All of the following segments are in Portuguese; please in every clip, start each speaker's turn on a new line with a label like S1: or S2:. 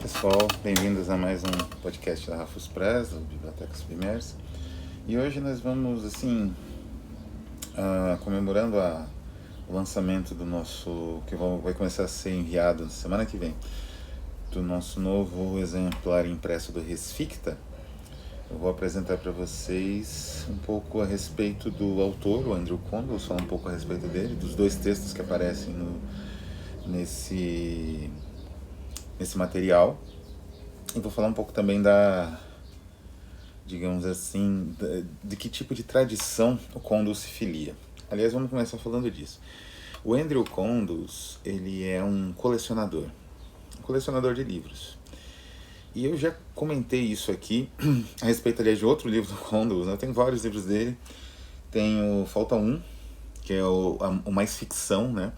S1: pessoal, bem-vindos a mais um podcast da Rafus Press, da Biblioteca Submersa. E hoje nós vamos, comemorando o lançamento do nosso, vai começar a ser enviado semana que vem, do nosso novo exemplar impresso do Resficta. Eu vou apresentar para vocês um pouco a respeito do autor, o Andrew Condos, falar um pouco a respeito dele, dos dois textos que aparecem nesse material. E vou falar um pouco também de que tipo de tradição o Condos se filia. Aliás, vamos começar falando disso. O Andrew Condos, ele é um colecionador de livros. E eu já comentei isso aqui a respeito, aliás, de outro livro do Condos, né? Eu tenho vários livros dele. Falta um, que é o mais ficção, né?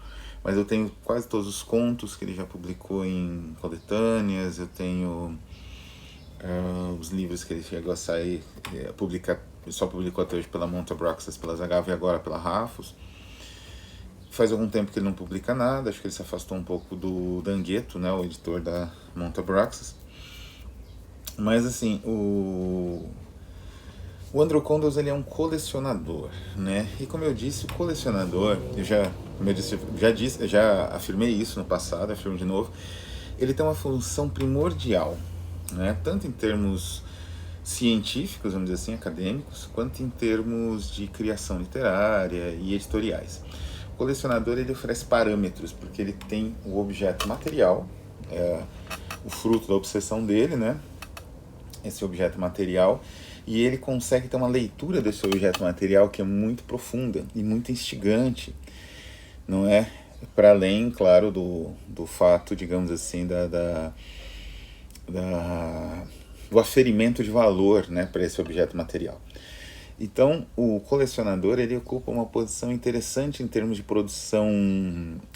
S1: Mas eu tenho quase todos os contos que ele já publicou em coletâneas. Eu tenho os livros que ele chegou a sair, só publicou até hoje pela Monta Broxas, pela Zagava e agora pela Rafus. Faz algum tempo que ele não publica nada, acho que ele se afastou um pouco do Dangueto, né, o editor da Monta Broxas. Mas assim, o Andrew Condos, ele é um colecionador, né? E como eu disse, o colecionador, já afirmei isso no passado, afirmo de novo, ele tem uma função primordial, né? Tanto em termos científicos, vamos dizer assim, acadêmicos, quanto em termos de criação literária e editoriais. O colecionador, ele oferece parâmetros, porque ele tem o objeto material, o fruto da obsessão dele, né? Esse objeto material, e ele consegue ter uma leitura desse objeto material que é muito profunda e muito instigante, não é? Para além, claro, do fato, digamos assim, do aferimento de valor, né, para esse objeto material. Então, o colecionador, ele ocupa uma posição interessante em termos de produção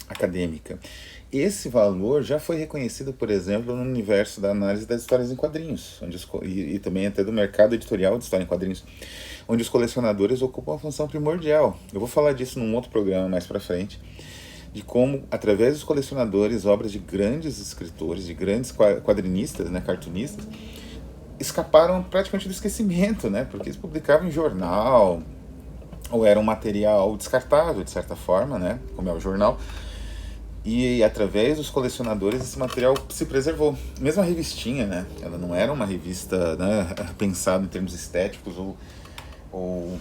S1: acadêmica. Esse valor já foi reconhecido, por exemplo, no universo da análise das histórias em quadrinhos, e também até do mercado editorial de história em quadrinhos, onde os colecionadores ocupam uma função primordial. Eu vou falar disso num outro programa mais para frente, de como, através dos colecionadores, obras de grandes escritores, de grandes quadrinistas, né, cartunistas, escaparam praticamente do esquecimento, né? Porque eles publicavam em jornal, ou era um material descartável, de certa forma, né? Como é o jornal. E através dos colecionadores esse material se preservou. Mesmo a revistinha, né? Ela não era uma revista, né, pensada em termos estéticos ou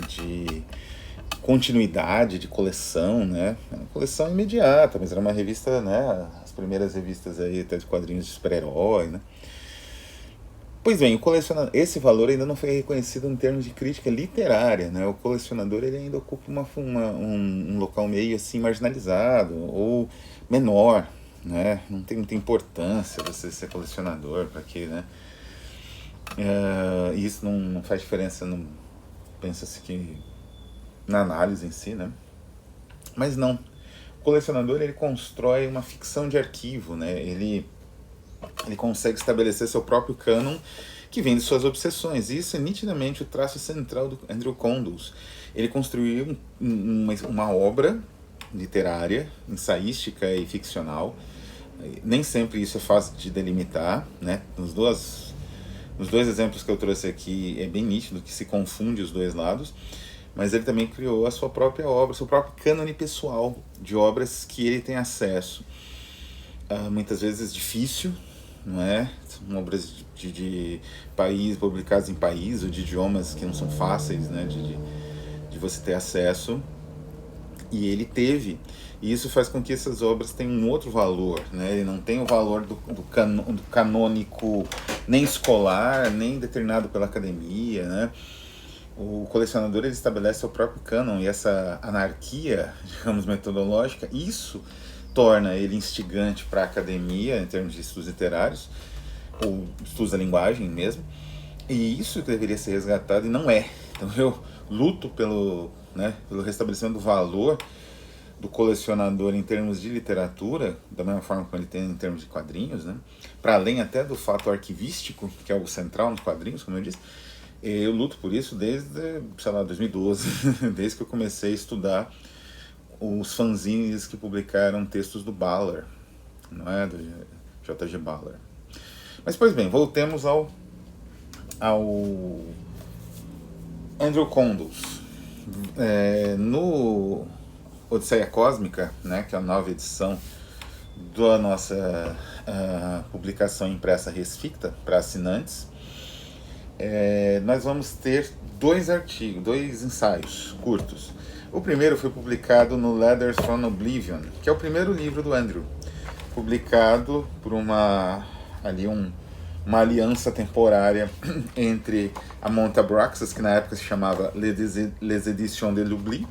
S1: de continuidade, de coleção, né? Era uma coleção imediata, mas era uma revista, né? As primeiras revistas aí até de quadrinhos de super-herói, né? Pois bem, esse valor ainda não foi reconhecido em termos de crítica literária, né? O colecionador, ele ainda ocupa um local meio assim marginalizado ou menor, né? Não tem muita importância você ser colecionador, para quê, né? Isso não faz diferença, pensa-se que na análise em si, né? Mas não. O colecionador, ele constrói uma ficção de arquivo, né? Ele consegue estabelecer seu próprio cânon que vem de suas obsessões. E isso é nitidamente o traço central do Andrew Condos. Ele construiu uma obra literária, ensaística e ficcional. Nem sempre isso é fácil de delimitar, né? Nos dois exemplos que eu trouxe aqui é bem nítido que se confunde os dois lados, mas ele também criou a sua própria obra, seu próprio cânone pessoal de obras que ele tem acesso. Muitas vezes difícil, não é? São obras de país, publicadas em país ou de idiomas que não são fáceis, né, de você ter acesso, e ele teve, e isso faz com que essas obras tenham um outro valor, né? Ele não tem o valor do canônico nem escolar, nem determinado pela academia, né? O colecionador, ele estabelece seu próprio cânon, e essa anarquia, digamos, metodológica, isso torna ele instigante para a academia em termos de estudos literários ou estudos da linguagem mesmo, e isso que deveria ser resgatado e não é. Então eu luto pelo restabelecimento do valor do colecionador em termos de literatura, da mesma forma que ele tem em termos de quadrinhos, né? Para além até do fato arquivístico, que é o central nos quadrinhos, como eu disse. Eu luto por isso desde, 2012, desde que eu comecei a estudar os fanzines que publicaram textos do Ballard, não é? J.G. Ballard. Mas, pois bem, voltemos ao Andrew Condos. No Odisseia Cósmica, né, que é a nova edição da nossa publicação impressa Res Ficta para assinantes, nós vamos ter dois ensaios curtos. O primeiro foi publicado no Letters from Oblivion, que é o primeiro livro do Andrew, publicado por uma aliança temporária entre a Monte Abraxas, que na época se chamava Les Éditions de l'Oubli,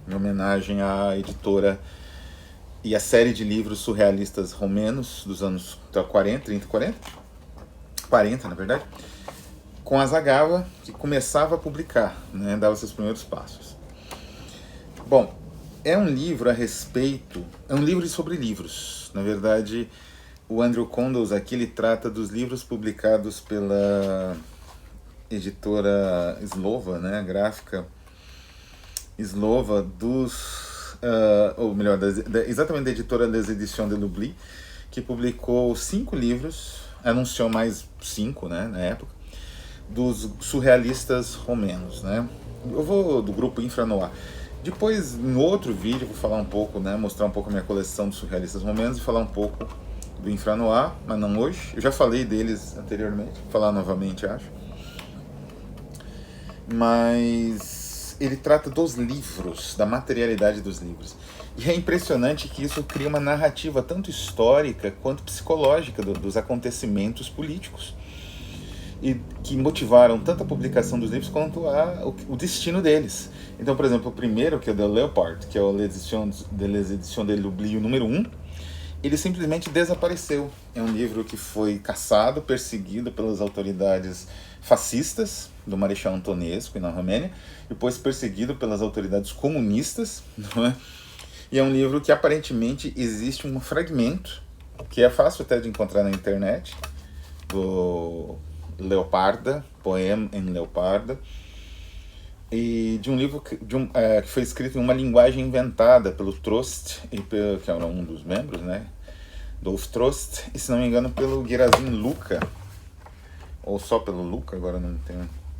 S1: em homenagem à editora e a série de livros surrealistas romenos dos anos 40, na verdade, com a Zagava, que começava a publicar, né, dava seus primeiros passos. Bom, é um livro a respeito, é um livro sobre livros. Na verdade, o Andrew Condos aqui ele trata dos livros publicados pela editora eslova, né, gráfica eslova ou melhor, exatamente da editora Les Éditions de l'Oubli, que publicou 5 livros, anunciou mais 5, né, na época, dos surrealistas romenos, né. Eu vou do grupo Infranoir. Depois, em outro vídeo, vou falar um pouco, né, mostrar um pouco a minha coleção de surrealistas romenos e falar um pouco do Infranoir, mas não hoje. Eu já falei deles anteriormente, vou falar novamente, acho. Mas ele trata dos livros, da materialidade dos livros. E é impressionante que isso cria uma narrativa tanto histórica quanto psicológica dos acontecimentos políticos, e que motivaram tanto a publicação dos livros quanto o destino deles. Então, por exemplo, o primeiro, que é o The Leopard, que é o Les Éditions de l'Oubli, o número 1, ele simplesmente desapareceu. É um livro que foi caçado, perseguido pelas autoridades fascistas do Marechal Antonescu na Romênia, depois perseguido pelas autoridades comunistas, não é? E é um livro que aparentemente existe um fragmento, que é fácil até de encontrar na internet, do Leoparda, Poema em Leoparda, e de um livro que foi escrito em uma linguagem inventada pelo Trost, que era um dos membros, né, Dolf Trost, e se não me engano pelo Gerazim Luca, ou só pelo Luca, agora não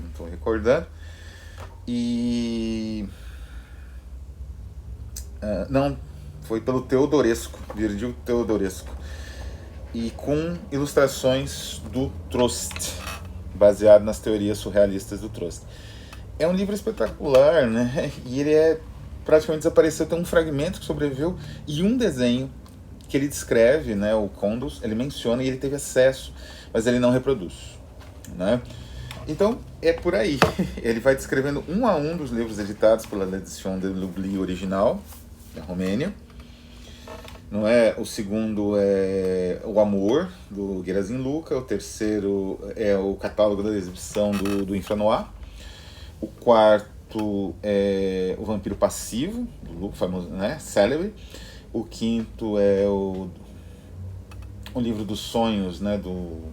S1: estou recordando, e não, foi pelo Teodoresco, Virgil Teodoresco, e com ilustrações do Trost, baseado nas teorias surrealistas do Trost. É um livro espetacular, né? E ele praticamente desapareceu. Tem um fragmento que sobreviveu e um desenho que ele descreve, né? O Condos, ele menciona e ele teve acesso, mas ele não reproduz, né? Então, é por aí. Ele vai descrevendo um a um dos livros editados pela Édition de l'Oubli original, da Romênia. Não é? O segundo é O Amor, do Gerazim Luca. O terceiro é o catálogo da exibição do Infranoir. O quarto é O Vampiro Passivo, do Luca, famoso, né? Célebre. O quinto é o livro dos sonhos, né? Do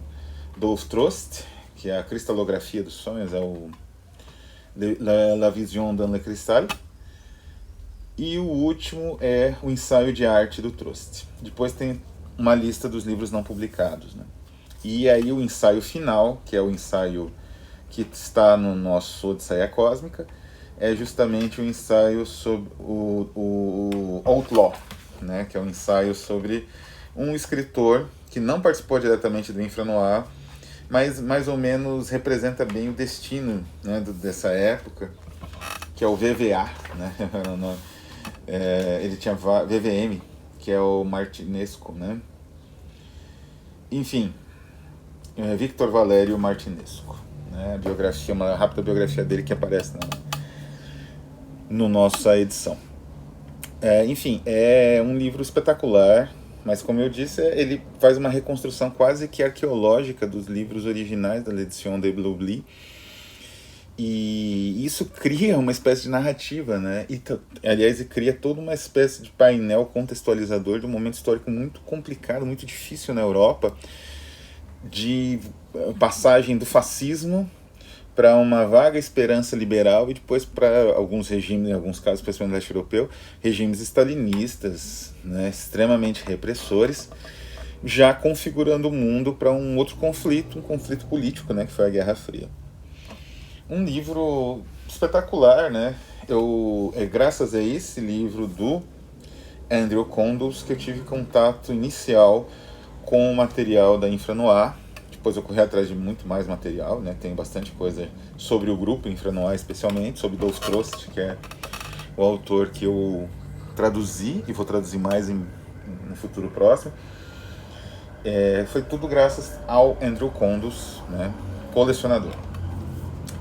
S1: Dolf Trost, que é a cristalografia dos sonhos, é o La Vision dans le Cristal. E o último é o ensaio de arte do Trost. Depois tem uma lista dos livros não publicados, né? E aí o ensaio final, que é o ensaio que está no nosso Odisseia Cósmica, é justamente o ensaio sobre o Outlaw, né? Que é um ensaio sobre um escritor que não participou diretamente do Infranoir, mas mais ou menos representa bem o destino, né, dessa época, que é o VVA, né? Ele tinha VVM, que é o Martinesco, né? Enfim, Victor Valério Martinesco, né? Biografia, uma rápida biografia dele que aparece no nossa edição. Enfim, é um livro espetacular, mas como eu disse, ele faz uma reconstrução quase que arqueológica dos livros originais da Édition de l'Oubli. E isso cria uma espécie de narrativa, né? Aliás, cria toda uma espécie de painel contextualizador de um momento histórico muito complicado, muito difícil na Europa, de passagem do fascismo para uma vaga esperança liberal e depois para alguns regimes, em alguns casos, especialmente no leste europeu, regimes stalinistas, né? Extremamente repressores. já configurando o mundo para um outro conflito, um conflito político, né, que foi a Guerra Fria. Um livro espetacular, né? É graças a esse livro do Andrew Condos que eu tive contato inicial com o material da Infranoir. Depois eu corri atrás de muito mais material, né? Tem bastante coisa sobre o grupo Infranoir, especialmente sobre Dolph Trost, que é o autor que eu traduzi e vou traduzir mais no futuro próximo. Foi tudo graças ao Andrew Condos, né? Colecionador,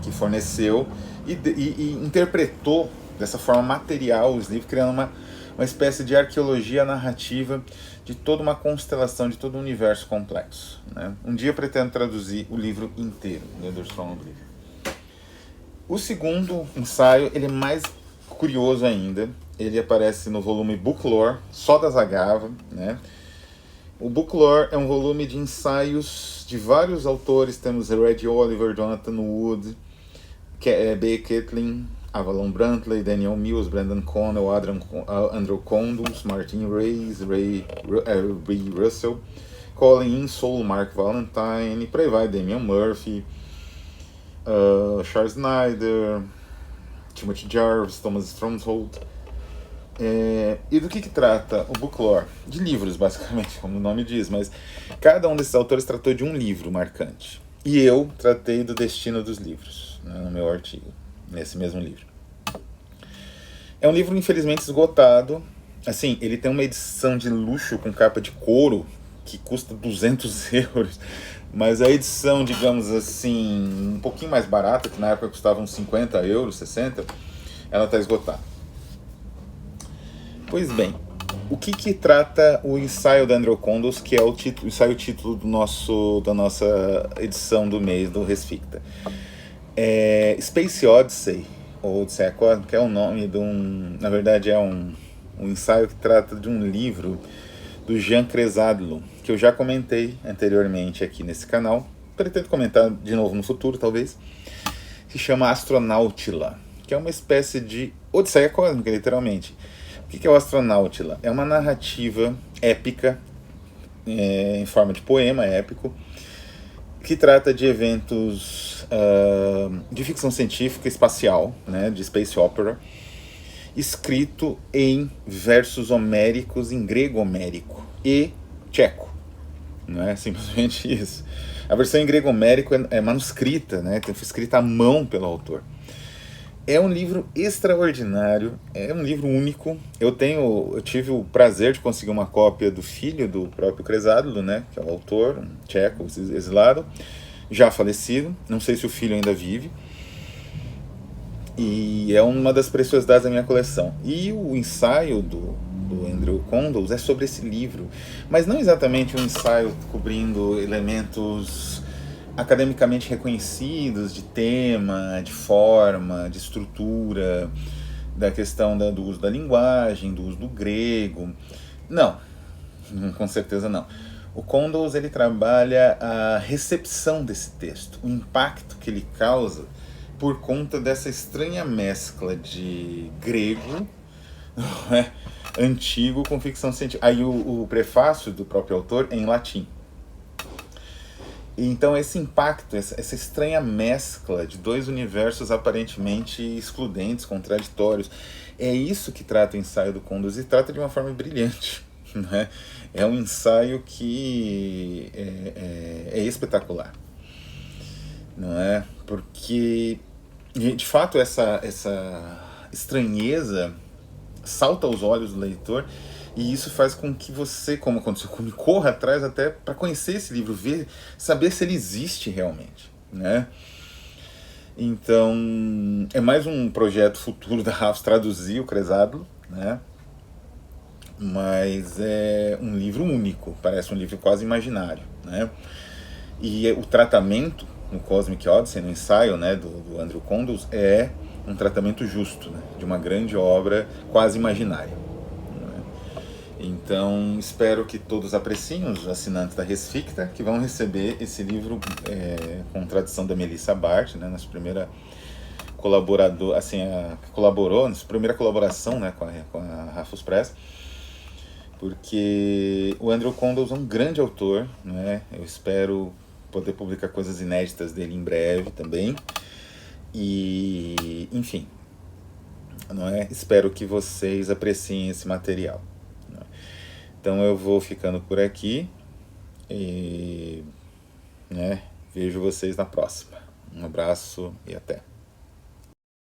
S1: que forneceu e interpretou dessa forma material os livros, criando uma espécie de arqueologia narrativa de toda uma constelação, de todo um universo complexo, né? Um dia eu pretendo traduzir o livro inteiro, Nether Stone Oblivion. O segundo ensaio, ele é mais curioso ainda. Ele aparece no volume Booklore, só da Zagava, né? O Booklore é um volume de ensaios de vários autores. Temos Red Oliver, Jonathan Wood, B. Kittling, Avalon Brantley, Daniel Mills, Brandon Connell, Andrew Condos, Martin Reis, Ray Russell, Colin Insull, Mark Valentine, por aí vai, Damian Murphy, Charles Snyder, Timothy Jarvis, Thomas Stronghold. E do que trata o Booklore? De livros, basicamente, como o nome diz, mas cada um desses autores tratou de um livro marcante. E eu tratei do destino dos livros, né, no meu artigo, nesse mesmo livro. É um livro, infelizmente, esgotado. Assim, ele tem uma edição de luxo com capa de couro que custa 200 euros. Mas a edição, digamos assim, um pouquinho mais barata, que na época custava uns 50 euros, 60, ela está esgotada. Pois bem, o que trata o ensaio da Andrew Condos, que é o ensaio título da nossa edição do mês do Resficta? Space Odyssey, ou Odisseia Cósmica, que é o nome de na verdade é um ensaio que trata de um livro do Jean Kresadlo, que eu já comentei anteriormente aqui nesse canal, pretendo comentar de novo no futuro talvez, se chama Astronautila, que é uma espécie de Odisseia Cósmica, literalmente. O que é o Astronautila? É uma narrativa épica, em forma de poema épico, que trata de eventos de ficção científica espacial, né, de space opera, escrito em versos homéricos, em grego homérico e tcheco. Não é simplesmente isso. A versão em grego homérico é manuscrita, né, foi escrita à mão pelo autor. É um livro extraordinário, é um livro único. Eu tive o prazer de conseguir uma cópia do filho do próprio Kresadlo, né, que é o autor, um tcheco, exilado, já falecido. Não sei se o filho ainda vive. E é uma das preciosidades da minha coleção. E o ensaio do Andrew Condos é sobre esse livro, mas não exatamente um ensaio cobrindo elementos academicamente reconhecidos de tema, de forma, de estrutura, da questão do uso da linguagem, do uso do grego. Não, com certeza não. O Condos, ele trabalha a recepção desse texto, o impacto que ele causa por conta dessa estranha mescla de grego, antigo, com ficção científica. Aí o prefácio do próprio autor é em latim. Então esse impacto, essa estranha mescla de dois universos aparentemente excludentes, contraditórios, é isso que trata o ensaio do Condos, e trata de uma forma brilhante, né? É um ensaio que é espetacular, não é? Porque, de fato, essa estranheza salta aos olhos do leitor, e isso faz com que você, como aconteceu comigo, corra atrás até para conhecer esse livro, ver, saber se ele existe realmente, né? Então, é mais um projeto futuro da Rafos traduzir o Kresadlo, né? Mas é um livro único, parece um livro quase imaginário, né? E o tratamento no Cosmic Odyssey, no ensaio, né, do Andrew Condos, é um tratamento justo, né, de uma grande obra quase imaginária. Né? Então, espero que todos apreciem, os assinantes da Resficta, que vão receber esse livro com tradução da Melissa Bart, né, nossa primeira colaboradora, assim, colaborou, nossa primeira colaboração, né, com a Rafos Press, porque o Andrew Condos é um grande autor, né? Eu espero poder publicar coisas inéditas dele em breve também. E, enfim, não é? Espero que vocês apreciem esse material. Né? Então eu vou ficando por aqui e, né, vejo vocês na próxima. Um abraço e até.